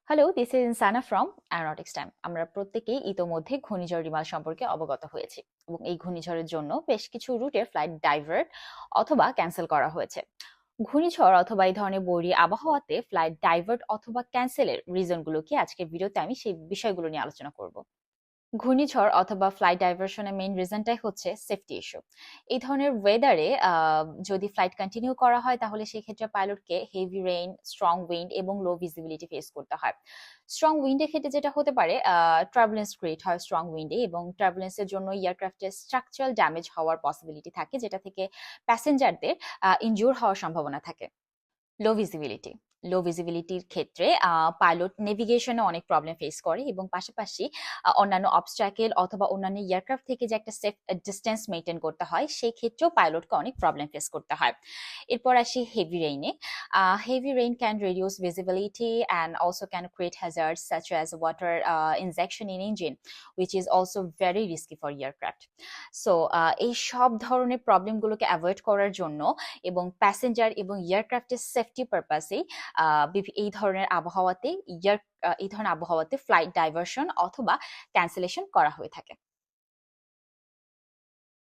Hello, this is ইনসানা from Aeronautics time. আমরা প্রত্যেকেই ইতোমধ্যে ঘূর্ণিঝড় রিমাল সম্পর্কে অবগত হয়েছি এবং এই ঘূর্ণিঝড়ের জন্য বেশ কিছু রুটে ফ্লাইট ডাইভার্ট অথবা ক্যান্সেল করা হয়েছে। ঘূর্ণিঝড় অথবা এই ধরনের বৈরী আবহাওয়াতে ফ্লাইট ডাইভার্ট অথবা ক্যান্সেলের রিজনগুলো কি, আজকের ভিডিওতে আমি সেই বিষয়গুলো নিয়ে আলোচনা করব। ঘূর্ণিঝড় অথবা ফ্লাইট ডাইভারশনের মেইন রিজনটাই হচ্ছে সেফটি ইস্যু। এই ধরনের ওয়েদারে যদি ফ্লাইট কন্টিনিউ করা হয় তাহলে সেক্ষেত্রে পাইলটকে হেভি রেইন, স্ট্রং উইন্ড এবং লো ভিজিবিলিটি ফেস করতে হয়। স্ট্রং উইন্ডের ক্ষেত্রে যেটা হতে পারে, টার্বুলেন্স ক্রিয়েট হয় স্ট্রং উইন্ডে এবং টার্বুলেন্সের জন্য এয়ারক্রাফটের স্ট্রাকচারাল ড্যামেজ হওয়ার পসিবিলিটি থাকে, যেটা থেকে প্যাসেঞ্জারদের ইনজিওর হওয়ার সম্ভাবনা থাকে। লো ভিজিবিলিটি লো ভিজিবিলিটির ক্ষেত্রে পাইলট নেভিগেশনে অনেক প্রবলেম ফেস করে এবং পাশাপাশি অন্যান্য অবস্ট্রাকেল অথবা অন্যান্য এয়ারক্রাফট থেকে যে একটা সেফ ডিস্টেন্স মেনটেন করতে হয়, সেই ক্ষেত্রেও পাইলটকে অনেক প্রবলেম ফেস করতে হয়। এরপর আসি হেভি রেইনে। Heavy rain can reduce visibility and also can create hazards such as water injection in engine, which is also very risky for aircraft. So এই সব ধরনের প্রবলেমগুলোকে অ্যাভয়েড করার জন্য এবং প্যাসেঞ্জার এবং এয়ারক্রাফটের সেফটি পারপাসে এই ধরনের আবহাওয়াতে এই ধরনের আবহাওয়াতে ফ্লাইট ডাইভারশন অথবা ক্যান্সেলেশন করা হয়ে থাকে।